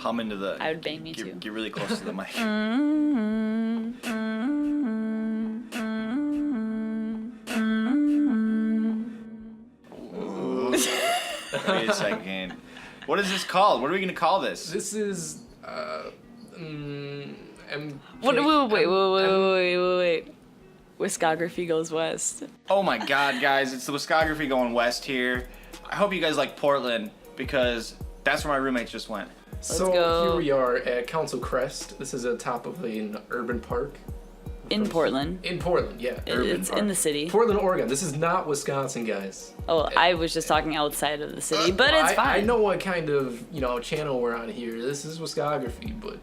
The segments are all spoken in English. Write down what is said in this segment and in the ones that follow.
hum into the... I would bang me too. Get really close to the mic. Wait a second. What is this called? What are we going to call this? This is Wait. Wiscography goes west. Oh my god, guys, it's the Wiscography going west here. I hope you guys like Portland because that's where my roommates just went. So go. here we are at Council Crest. This is at the top of an urban park. In Portland. In Portland, yeah. Urban It's park. in the city. Portland, Oregon. This is not Wisconsin, guys. Oh, I was just talking outside of the city, but it's fine. I know what kind of, channel we're on here. This is Wiscography, but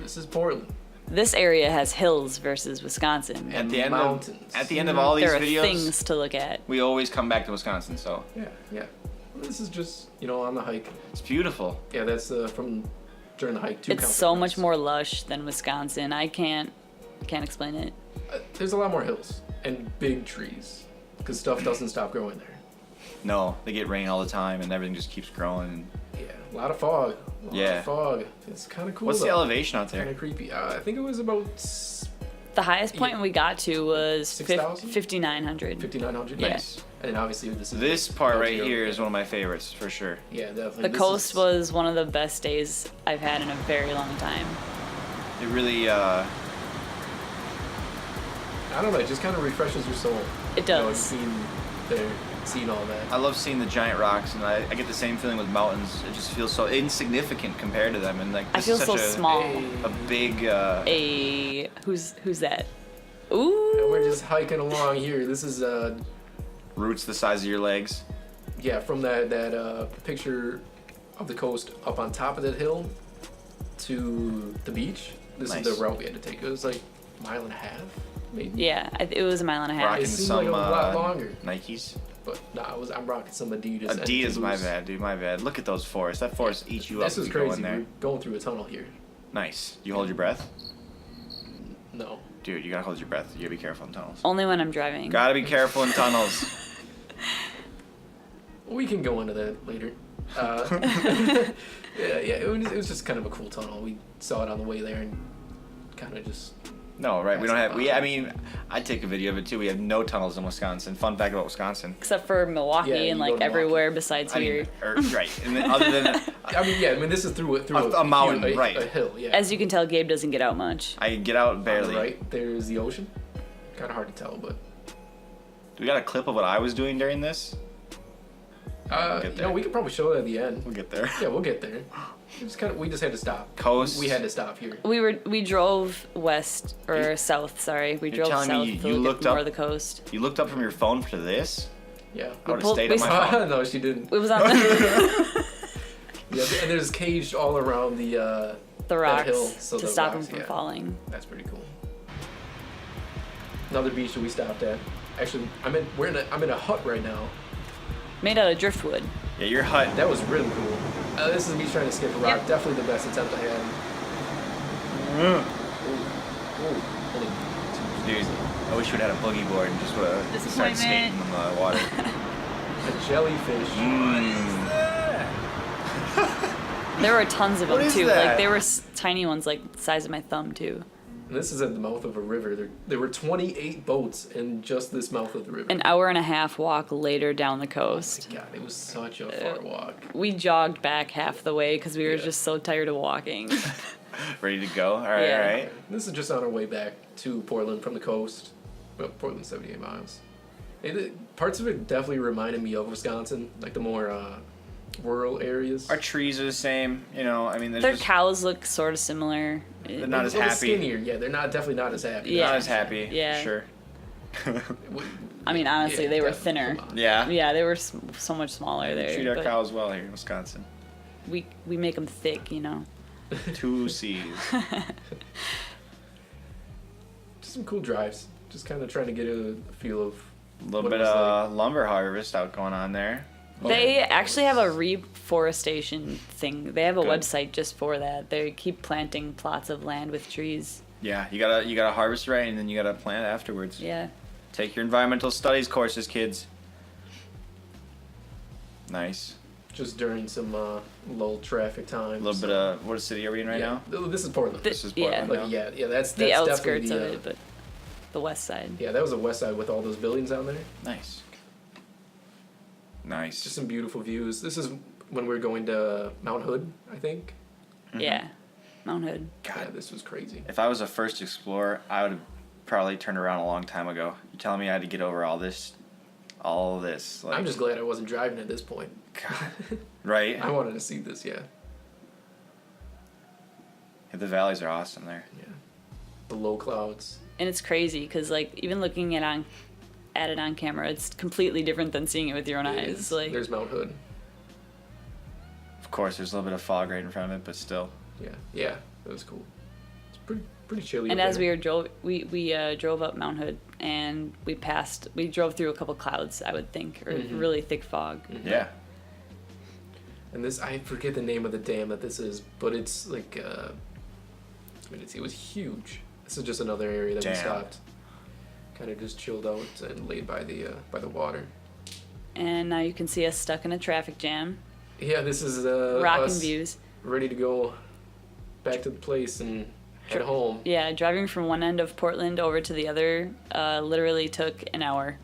this is Portland. This area has hills versus Wisconsin. At the end mountains. At the end of all these There are videos, things to look at. we always come back to Wisconsin, so Yeah. This is just, on the hike. it's beautiful. Yeah, that's from during the hike to It's Council so Crest. much more lush than Wisconsin. I can't explain it. There's a lot more hills and big trees because stuff doesn't stop growing there. No, they get rain all the time and everything just keeps growing. Yeah, a lot of fog. A lot of fog. It's kind of cool. What's the elevation out Kind there? of creepy. I think it was about The highest point we got to was 6,000? 5,900. 5,900. Yeah. Nice. And then obviously This part right here is one of my favorites for sure. Yeah, definitely. The This coast is- was one of the best days I've had in a very long time. It really I don't know. It just kind of refreshes your soul. It does. Seeing all that. I love seeing the giant rocks, and I get the same feeling with mountains. It just feels so insignificant compared to them, and like I this feel is so such small. a big. Who's that? Ooh. And we're just hiking along here. This is Roots the size of your legs. from that picture of the coast up on top of that hill to the beach. This Nice. is the route we had to take. It was like a mile and a half, maybe. Yeah, it was a mile and a half. Rocking It seemed some like a lot longer. Nikes. But I'm rocking some Adidas. Adidas, my Boost. bad, dude, my bad. Look at those forests. That forest eats you up This if is you go in crazy. there. We're going through a tunnel here. Nice. You hold your breath, No. dude. You gotta hold your breath. You gotta be careful in tunnels. Only when I'm driving. Gotta be careful in tunnels. We can go into that later. It was just kind of a cool tunnel. We saw it on the way there and kind of just. No, right? We don't have. I mean, I'd take a video of it too. We have no tunnels in Wisconsin. Fun fact about Wisconsin. Except for Milwaukee Yeah, and you go like to everywhere besides I here. mean, right. And then other than This is through A mountain, a right. A hill, yeah. As you can tell, Gabe doesn't get out much. I get out On barely. the right, there's the ocean. Kind of hard to tell, but. Do we got a clip of what I was doing during this? Get there. We could probably show it at the end. We'll get there. Yeah, we'll get there. We just had to stop. Coast. We had to stop here. We drove west or south. Sorry, we drove telling south me to you look looked at more up- of the coast. You looked up from your phone for this? Yeah. I would have pulled- stayed we on my phone. No, she didn't. It was on the, Yeah, and there's caged all around the rocks hill, so to the stop rocks, him from yeah. falling. That's pretty cool. Another beach that we stopped at. Actually, I'm in a hut right now. Made out of driftwood. Yeah, your hut. That was really cool. This is me trying to skip a rock. Yep. Definitely the best attempt I had. Only Dude, I wish we'd had a boogie board and just would have started skating in the water. a jellyfish. There were tons of What them is too. that? Like there were tiny ones like the size of my thumb too. And this is at the mouth of a river. There were 28 boats in just this mouth of the river. An hour and a half walk later down the coast. God, it was such a far walk. We jogged back half the way because we were Yeah. just so tired of walking. Ready to go? All right, Yeah. all right. This is just on our way back to Portland from the coast. Well, Portland's 78 miles. Parts of it definitely reminded me of Wisconsin, like the more rural areas. Our trees are the same. You know, I mean, there's Their just cows look sort of similar. they're not as a little happy. skinnier. Yeah, they're definitely not as happy. Yeah. Not as happy. Yeah. Sure. I mean, honestly, Yeah, they were definitely. thinner. Come on. Yeah. Yeah, they were so much smaller there. Treat our but cows well here in Wisconsin. We make them thick, you know. 2 C's. Just some cool drives. Just kind of trying to get a feel of A little what bit it was of lumber harvest out going on there. They actually have a reforestation thing. They have a Good. website just for that. They keep planting plots of land with trees. Yeah, you gotta harvest right, and then you gotta plant afterwards. Yeah. Take your environmental studies courses, kids. Nice. just during some lull traffic time. A little bit of what city are we in right now? This is Portland. This is Yeah. Portland. Like, now? yeah, that's The definitely outskirts the, of it, but the west side. yeah, that was the west side with all those buildings out there. Nice. Nice. Just some beautiful views. This is when we were going to Mount Hood, I think. Yeah. Mount Hood. Yeah, God, this was crazy. if I was a first explorer, I would have probably turned around a long time ago. You're telling me I had to get over all this. Like, I'm just glad I wasn't driving at this point. God. Right? I wanted to see this, yeah. The valleys are awesome there. Yeah. The low clouds. And it's crazy because like even looking at it on camera, it's completely different than seeing it with your own It eyes. is. Like There's Mount Hood. Of course, there's a little bit of fog right in front of it, but still. Yeah, that was cool. It's pretty chilly. and up as there. we drove up Mount Hood and we drove through a couple clouds, I would think, or really thick fog. Yeah. And this, I forget the name of the dam that this is, but it's like, it was huge. This is just another area that we Damn. stopped. Kind of just chilled out and laid by the water. And now you can see us stuck in a traffic jam, Yeah, this is rocking us views. ready to go back to the place and head home. Yeah, driving from one end of Portland over to the other literally took an hour.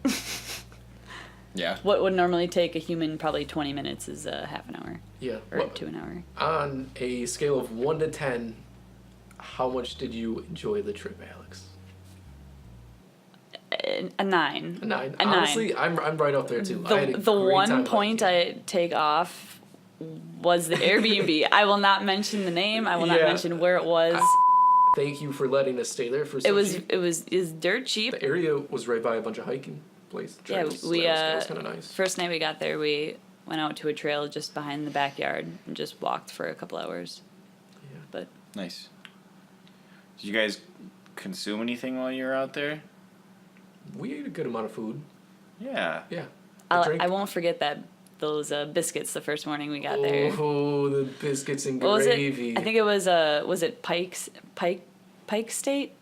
Yeah. What would normally take a human probably 20 minutes is half an hour Yeah. or What- to an hour. On a scale of 1 to 10, how much did you enjoy the trip, Alex? A 9. A 9. A 9. Honestly, I'm right up there too. I had a The great one time point hiking. I take off was the Airbnb. I will not mention the name. I will not Yeah. mention where it was. Thank you for letting us stay there for so It was cheap. it was dirt cheap. The area was right by a bunch of hiking places. Yeah, trails, we so that was kind of nice. first night we got there, we went out to a trail just behind the backyard and just walked for a couple hours. Yeah. But Nice. Did you guys consume anything while you were out there? We ate a good amount of food. Yeah. Yeah. I won't forget that those biscuits the first morning we got there. Oh, the biscuits and What was gravy. it? I think it was Pike State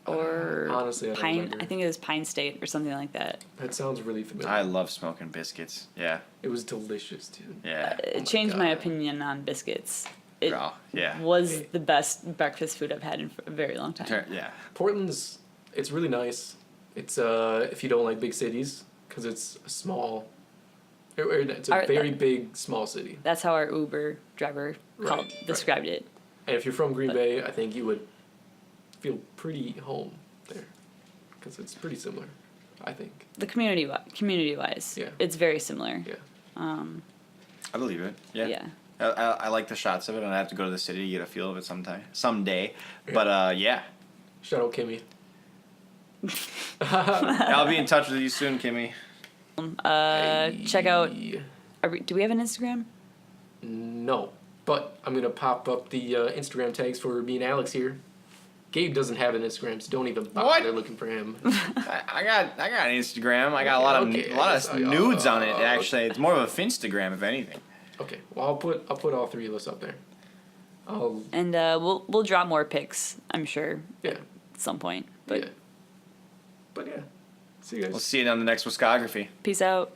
or Honestly, I don't Pine. remember. I think it was Pine State or something like that. That sounds really familiar. I love smoking biscuits. Yeah. It was delicious, dude. Yeah. It my changed my God. opinion on biscuits. It Oh, yeah. was the best breakfast food I've had in a very long time. Yeah. Portland's, it's really nice. It's if you don't like big cities, because it's a small, it's a very big small city. That's how our Uber driver Right. described it. And if you're from Green Bay, I think you would feel pretty home there, because it's pretty similar, I think. The community wise, Yeah. it's very similar. Yeah. I believe it. Yeah. Yeah. I like the shots of it, and I have to go to the city to get a feel of it someday. But yeah, Shout out Kimmy. I'll be in touch with you soon, Kimmy. Check out. Do we have an Instagram? No, but I'm gonna pop up the Instagram tags for me and Alex here. Gabe doesn't have an Instagram, so don't even bother What? looking for him. I got an Instagram. I got Okay, a lot of okay. nudes on it. Okay. Actually, it's more of a Finstagram, if anything. Okay, well I'll put all three of us up there. And we'll drop more pics, I'm sure, Yeah, at some point. But yeah. But yeah, see you guys. We'll see you on the next Wiscography. peace out.